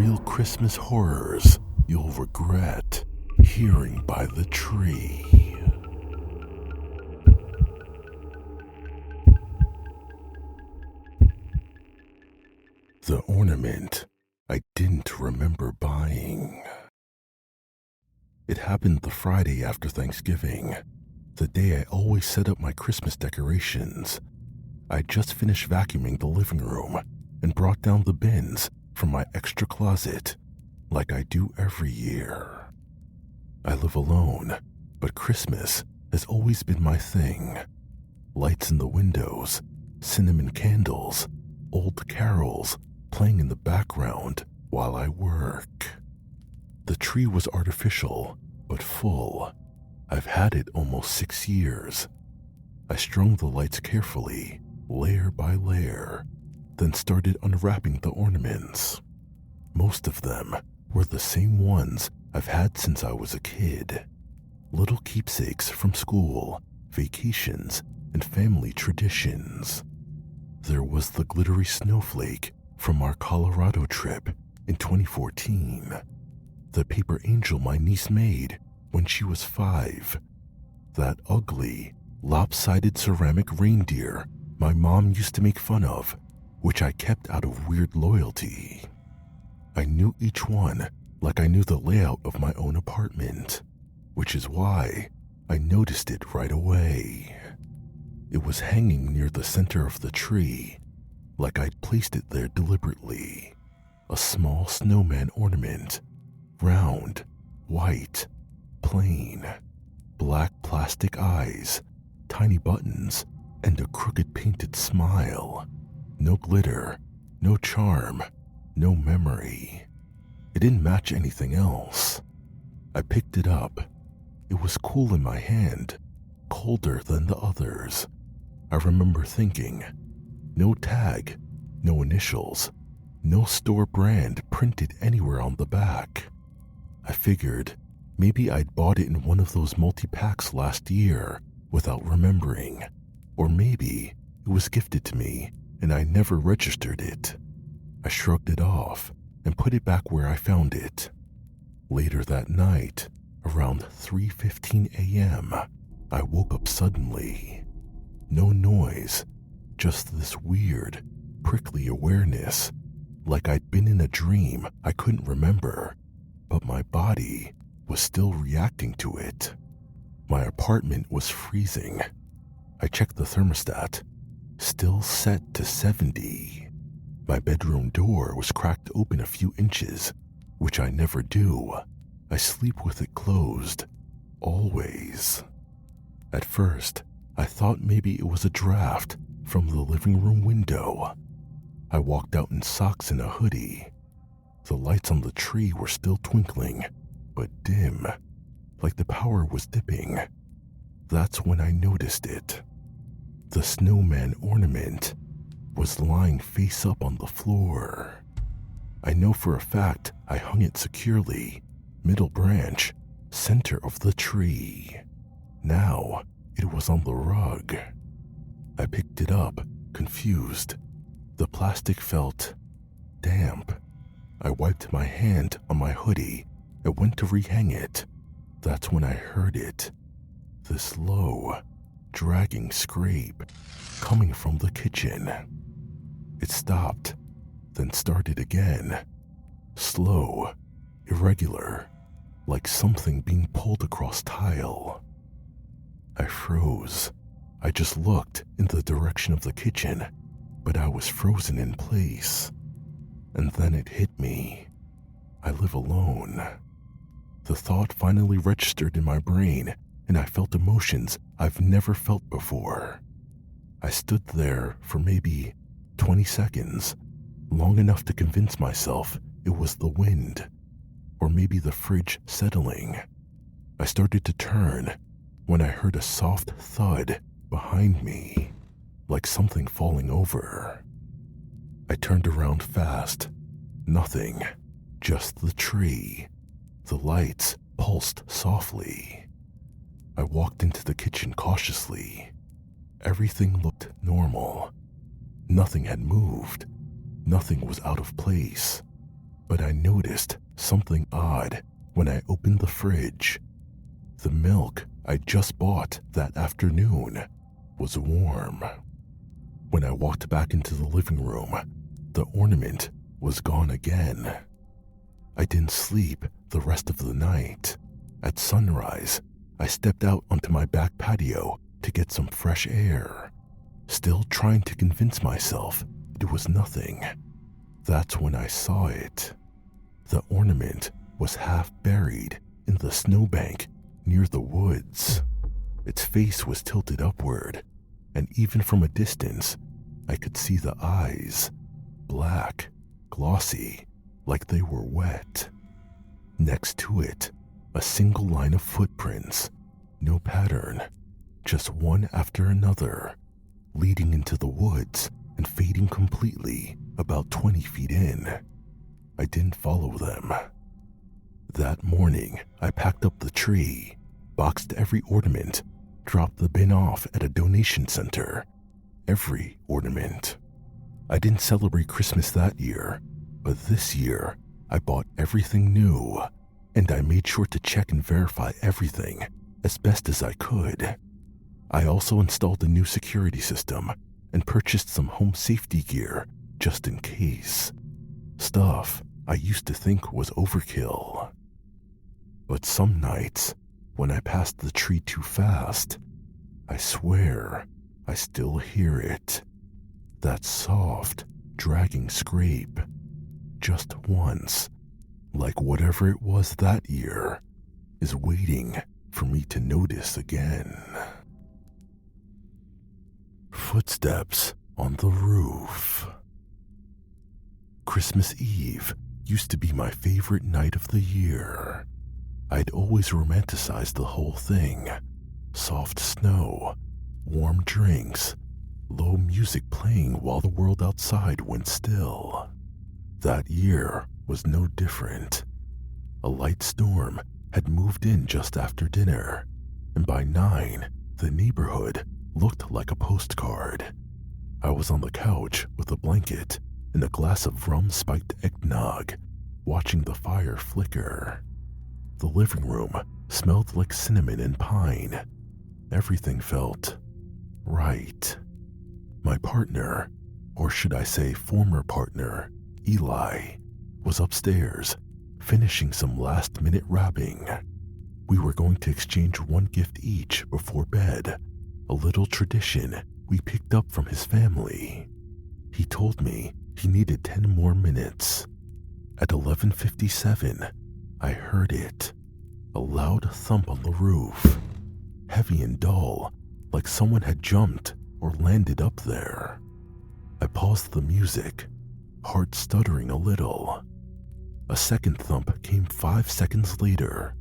real Christmas horrors you'll regret hearing by the tree. The ornament I didn't remember buying. It happened the Friday after Thanksgiving, the day I always set up my Christmas decorations. I just finished vacuuming the living room and brought down the bins from my extra closet like I do every year. I live alone, but Christmas has always been my thing. Lights in the windows, cinnamon candles, old carols playing in the background while I work. The tree was artificial, but full. I've had it almost 6 years. I strung the lights carefully, layer by layer, then started unwrapping the ornaments. Most of them were the same ones I've had since I was a kid. Little keepsakes from school, vacations, and family traditions. There was the glittery snowflake from our Colorado trip in 2014. The paper angel my niece made when she was 5. That ugly, lopsided ceramic reindeer my mom used to make fun of, which I kept out of weird loyalty. I knew each one like I knew the layout of my own apartment, which is why I noticed it right away. It was hanging near the center of the tree, like I'd placed it there deliberately. A small snowman ornament, round, white, plain, black plastic eyes, tiny buttons, and a crooked painted smile. No glitter, no charm, no memory. It didn't match anything else. I picked it up. It was cool in my hand, colder than the others. I remember thinking, no tag, no initials, no store brand printed anywhere on the back. I figured maybe I'd bought it in one of those multi-packs last year without remembering, or maybe it was gifted to me and I never registered it. I shrugged it off and put it back where I found it. Later that night, around 3:15 a.m., I woke up suddenly. No noise, just this weird, prickly awareness, like I'd been in a dream I couldn't remember, but my body was still reacting to it. My apartment was freezing. I checked the thermostat, still set to 70. My bedroom door was cracked open a few inches, which I never do. I sleep with it closed, always. At first, I thought maybe it was a draft from the living room window. I walked out in socks and a hoodie. The lights on the tree were still twinkling, but dim, like the power was dipping. That's when I noticed it. The snowman ornament was lying face up on the floor. I know for a fact I hung it securely, middle branch, center of the tree. Now it was on the rug. I picked it up, confused. The plastic felt damp. I wiped my hand on my hoodie and went to rehang it. That's when I heard it. This low, dragging scrape coming from the kitchen. It stopped, then started again. Slow, irregular, like something being pulled across tile. I froze. I just looked in the direction of the kitchen, but I was frozen in place. And then it hit me. I live alone. The thought finally registered in my brain, and I felt emotions I've never felt before. I stood there for maybe 20 seconds, long enough to convince myself it was the wind, or maybe the fridge settling. I started to turn when I heard a soft thud behind me, like something falling over. I turned around fast. Nothing, just the tree. The lights pulsed softly. I walked into the kitchen cautiously. Everything looked normal. Nothing had moved. Nothing was out of place. but I noticed something odd when I opened the fridge. The milk I just bought that afternoon was warm. When I walked back into the living room, the ornament was gone again. I didn't sleep the rest of the night. At sunrise, I stepped out onto my back patio to get some fresh air, still trying to convince myself it was nothing. That's when I saw it. The ornament was half buried in the snowbank near the woods. Its face was tilted upward, and even from a distance, I could see the eyes, black, glossy, like they were wet. Next to it, a single line of footprints, no pattern, just one after another, leading into the woods and fading completely about 20 feet in. I didn't follow them. That morning, I packed up the tree, boxed every ornament, dropped the bin off at a donation center. Every ornament. I didn't celebrate Christmas that year, but this year, I bought everything new, and I made sure to check and verify everything as best as I could. I also installed a new security system and purchased some home safety gear just in case. Stuff I used to think was overkill. But some nights, when I passed the tree too fast, I swear I still hear it. That soft, dragging scrape. Just once, like whatever it was that year, is waiting for me to notice again. Footsteps on the roof. Christmas Eve used to be my favorite night of the year. I'd always romanticized the whole thing. Soft snow, warm drinks, low music playing while the world outside went still. That year was no different. A light storm had moved in just after dinner, and by 9, the neighborhood looked like a postcard. I was on the couch with a blanket and a glass of rum-spiked eggnog, watching the fire flicker. The living room smelled like cinnamon and pine. Everything felt right. My partner, or should I say former partner, Eli, was upstairs, finishing some last-minute wrapping. We were going to exchange one gift each before bed, a little tradition we picked up from his family. He told me he needed 10 more minutes. At 11:57, I heard it, a loud thump on the roof, heavy and dull, like someone had jumped or landed up there. I paused the music, heart stuttering a little. A second thump came 5 seconds later,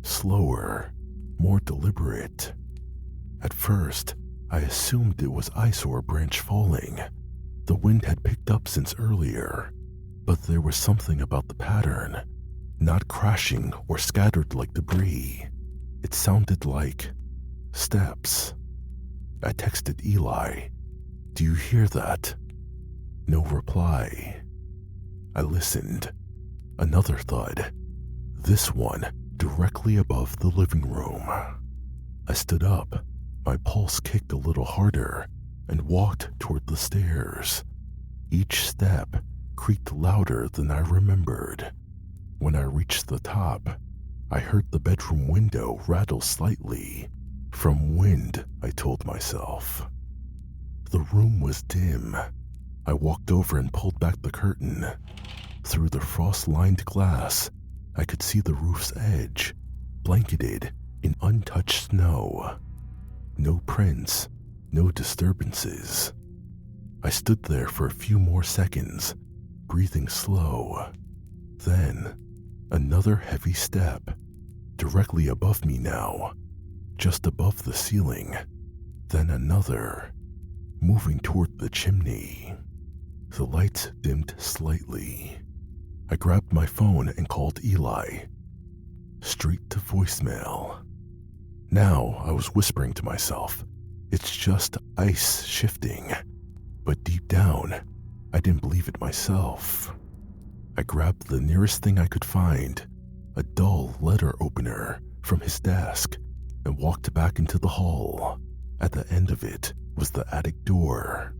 slower, more deliberate. At first, I assumed it was ice or a branch falling. The wind had picked up since earlier, but there was something about the pattern, not crashing or scattered like debris. It sounded like steps. I texted Eli, "Do you hear that?" No reply. I listened. Another thud, this one directly above the living room. I stood up, my pulse kicked a little harder, and walked toward the stairs. Each step creaked louder than I remembered. When I reached the top, I heard the bedroom window rattle slightly. From wind, I told myself. The room was dim. I walked over and pulled back the curtain. Through the frost-lined glass, I could see the roof's edge, blanketed in untouched snow. No prints, no disturbances. I stood there for a few more seconds, breathing slow. Then, another heavy step, directly above me now, just above the ceiling. Then another, moving toward the chimney. The lights dimmed slightly. I grabbed my phone and called Eli. Straight to voicemail. Now I was whispering to myself, it's just ice shifting. But deep down, I didn't believe it myself. I grabbed the nearest thing I could find, a dull letter opener, from his desk and walked back into the hall. At the end of it was the attic door.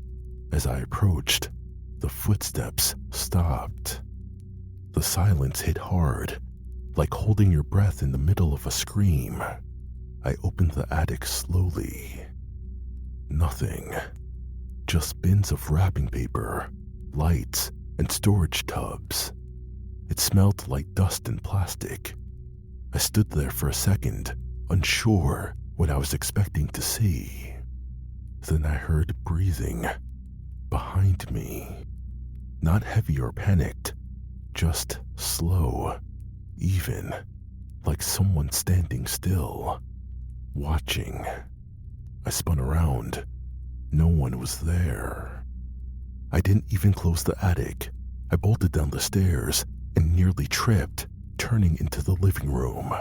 As I approached, the footsteps stopped. The silence hit hard, like holding your breath in the middle of a scream. I opened the attic slowly. Nothing. Just bins of wrapping paper, lights, and storage tubs. It smelled like dust and plastic. I stood there for a second, unsure what I was expecting to see. Then I heard breathing behind me. Not heavy or panicked, just slow, even, like someone standing still, watching. I spun around. No one was there. I didn't even close the attic. I bolted down the stairs and nearly tripped, turning into the living room.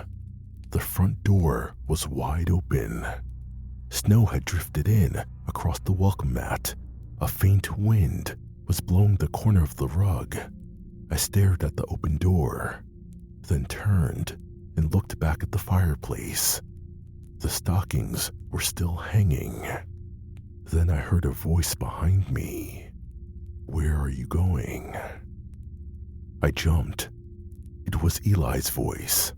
The front door was wide open. Snow had drifted in across the welcome mat. A faint wind was blowing the corner of the rug. I stared at the open door, then turned and looked back at the fireplace. The stockings were still hanging. Then I heard a voice behind me. "Where are you going?" I jumped. It was Eli's voice.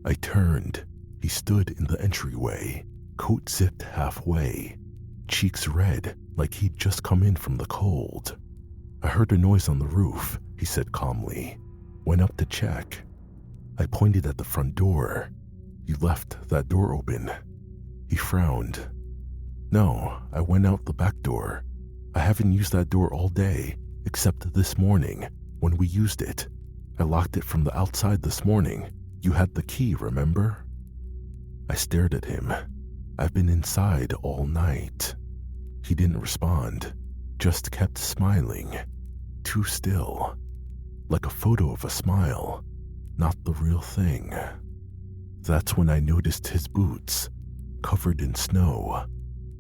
I turned. He stood in the entryway, coat zipped halfway, cheeks red like he'd just come in from the cold. "I heard a noise on the roof," he said calmly. "Went up to check." I pointed at the front door. "You left that door open." He frowned. "No, I went out the back door. I haven't used that door all day, except this morning, when we used it. I locked it from the outside this morning. You had the key, remember?" I stared at him. "I've been inside all night." He didn't respond, just kept smiling, too still, like a photo of a smile, not the real thing. That's when I noticed his boots, covered in snow,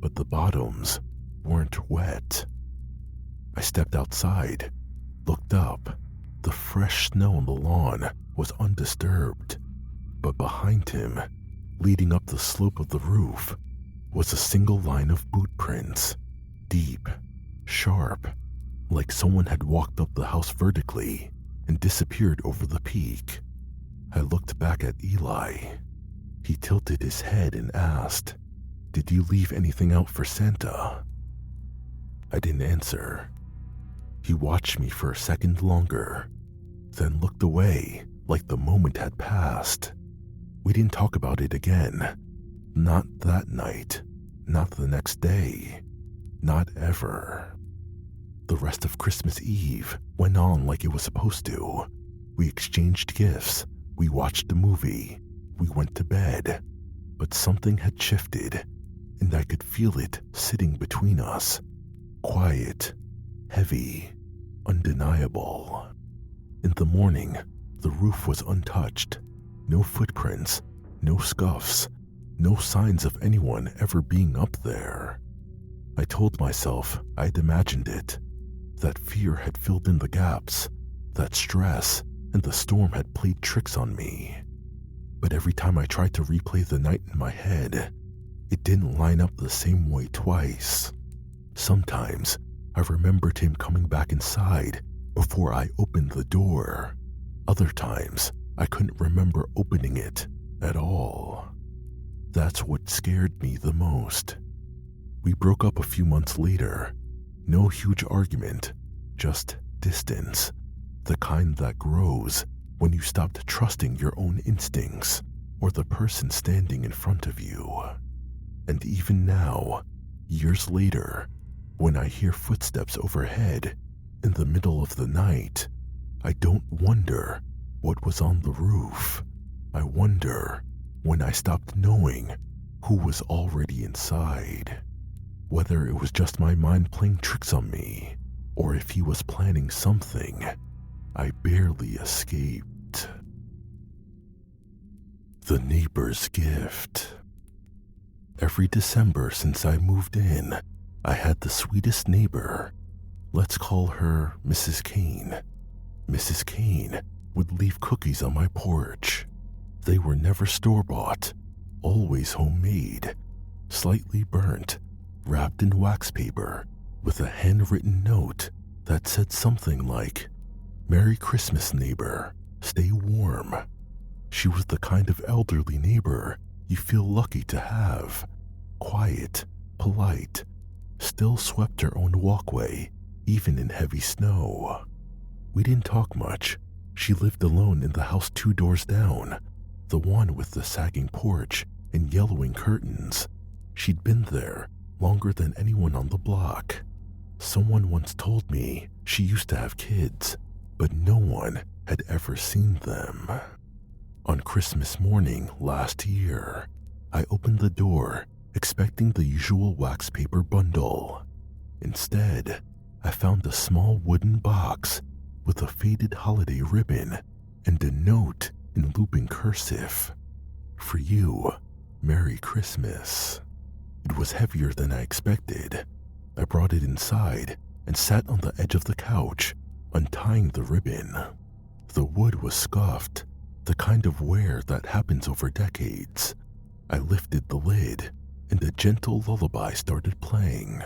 but the bottoms weren't wet. I stepped outside, looked up. The fresh snow on the lawn was undisturbed, but behind him, leading up the slope of the roof, was a single line of boot prints, deep, sharp, like someone had walked up the house vertically and disappeared over the peak. I looked back at Eli. He tilted his head and asked, "Did you leave anything out for Santa?" I didn't answer. He watched me for a second longer, then looked away like the moment had passed. We didn't talk about it again. Not that night, not the next day, not ever. The rest of Christmas Eve went on like it was supposed to. We exchanged gifts, we watched a movie, we went to bed, but something had shifted, and I could feel it sitting between us. Quiet, heavy, undeniable. In the morning, the roof was untouched. No footprints, no scuffs, no signs of anyone ever being up there. I told myself I'd imagined it. That fear had filled in the gaps, that stress and the storm had played tricks on me. But every time I tried to replay the night in my head, it didn't line up the same way twice. Sometimes I remembered him coming back inside before I opened the door. Other times, I couldn't remember opening it at all. That's what scared me the most. We broke up a few months later. No huge argument, just distance. The kind that grows when you stopped trusting your own instincts or the person standing in front of you. And even now, years later, when I hear footsteps overhead in the middle of the night, I don't wonder what was on the roof. I wonder when I stopped knowing who was already inside. Whether it was just my mind playing tricks on me, or if he was planning something I barely escaped. The neighbor's gift. Every December since I moved in, I had the sweetest neighbor. Let's call her Mrs. Kane. Mrs. Kane would leave cookies on my porch. They were never store-bought, always homemade, slightly burnt, wrapped in wax paper, with a handwritten note that said something like, "Merry Christmas, neighbor. Stay warm." She was the kind of elderly neighbor you feel lucky to have. Quiet, polite, still swept her own walkway, even in heavy snow. We didn't talk much. She lived alone in the house 2 doors down, the one with the sagging porch and yellowing curtains. She'd been there longer than anyone on the block. Someone once told me she used to have kids, but no one had ever seen them. On Christmas morning last year, I opened the door expecting the usual wax paper bundle. Instead, I found a small wooden box with a faded holiday ribbon and a note in looping cursive. "For you, Merry Christmas." It was heavier than I expected. I brought it inside and sat on the edge of the couch, untying the ribbon. The wood was scuffed, the kind of wear that happens over decades. I lifted the lid, and a gentle lullaby started playing.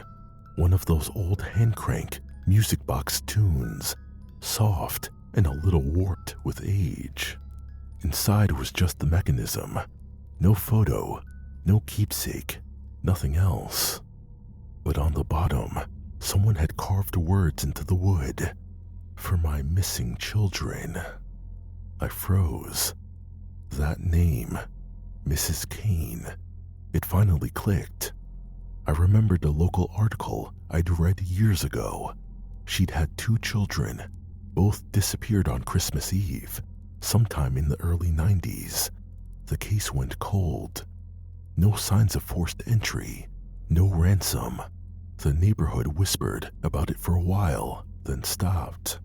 One of those old hand-crank music box tunes, soft and a little warped with age. Inside was just the mechanism. No photo, no keepsake, nothing else. But on the bottom, someone had carved words into the wood. "For my missing children." I froze. That name, Mrs. Kane. It finally clicked. I remembered a local article I'd read years ago. She'd had 2 children. Both disappeared on Christmas Eve, sometime in the early 90s. The case went cold. No signs of forced entry, no ransom. The neighborhood whispered about it for a while, then stopped.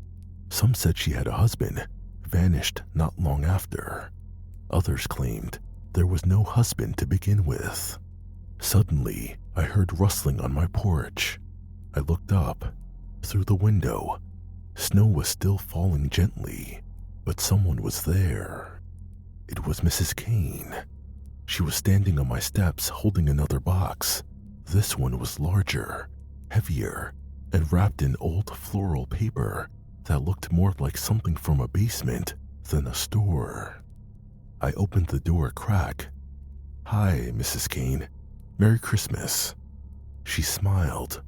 Some said she had a husband, vanished not long after. Others claimed there was no husband to begin with. Suddenly, I heard rustling on my porch. I looked up. Through the window, snow was still falling gently, but someone was there. It was Mrs. Kane. She was standing on my steps holding another box. This one was larger, heavier, and wrapped in old floral paper that looked more like something from a basement than a store. I opened the door a crack. "Hi, Mrs. Kane. Merry Christmas." She smiled,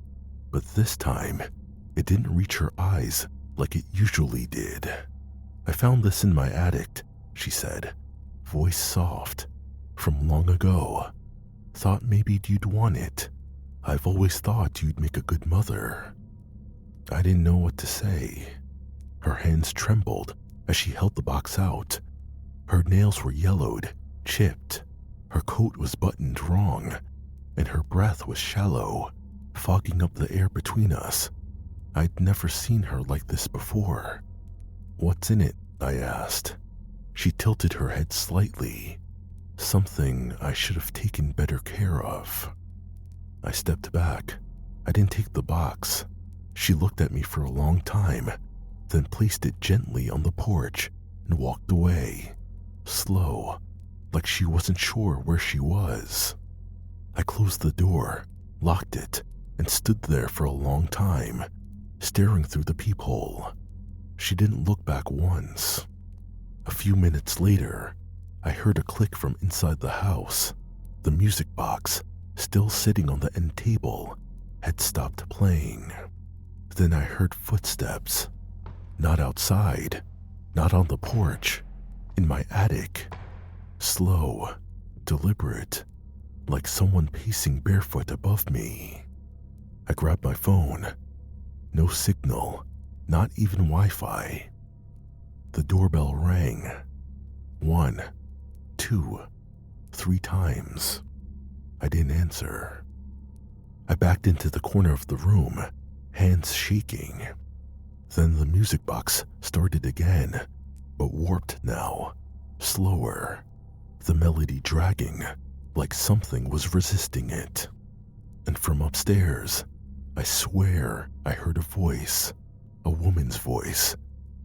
but this time, it didn't reach her eyes like it usually did. "I found this in my attic," she said, voice soft, "from long ago. Thought maybe you'd want it. I've always thought you'd make a good mother." I didn't know what to say. Her hands trembled as she held the box out. Her nails were yellowed, chipped. Her coat was buttoned wrong, and her breath was shallow, fogging up the air between us. I'd never seen her like this before. "What's in it?" I asked. She tilted her head slightly. "Something I should have taken better care of." I stepped back. I didn't take the box. She looked at me for a long time, then placed it gently on the porch and walked away, slow, like she wasn't sure where she was. I closed the door, locked it, and stood there for a long time, staring through the peephole. She didn't look back once. A few minutes later, I heard a click from inside the house. The music box, still sitting on the end table, had stopped playing. Then I heard footsteps. Not outside, not on the porch, in my attic. Slow, deliberate, like someone pacing barefoot above me. I grabbed my phone. No signal, not even Wi-Fi. The doorbell rang. 1, 2, 3 times. I didn't answer. I backed into the corner of the room, hands shaking. Then the music box started again, but warped now, slower, the melody dragging like something was resisting it. And from upstairs, I swear I heard a voice, a woman's voice,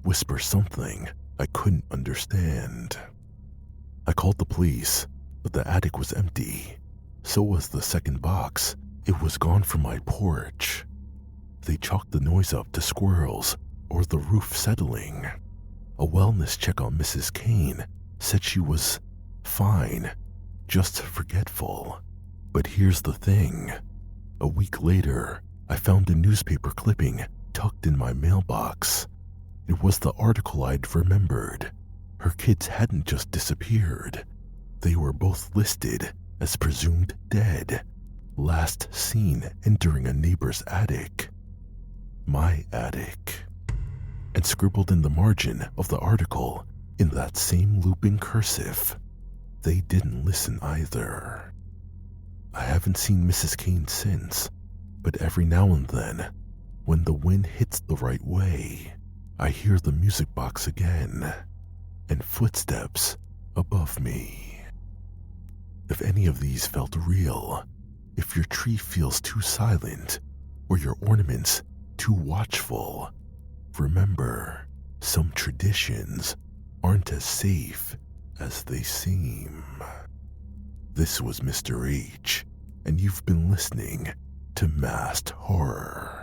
whisper something I couldn't understand. I called the police, but the attic was empty. So was the second box. It was gone from my porch. They chalked the noise up to squirrels or the roof settling. A wellness check on Mrs. Kane said she was fine, just forgetful. But here's the thing. A week later, I found a newspaper clipping tucked in my mailbox. It was the article I'd remembered. Her kids hadn't just disappeared. They were both listed as presumed dead, last seen entering a neighbor's attic. My attic. And scribbled in the margin of the article, in that same looping cursive, they didn't listen either. I haven't seen Mrs. Kane since, but every now and then, when the wind hits the right way, I hear the music box again, and footsteps above me. If any of these felt real, if your tree feels too silent, or your ornaments too watchful, remember, some traditions aren't as safe as they seem. This was Mr. H, and you've been listening to Masked Horror.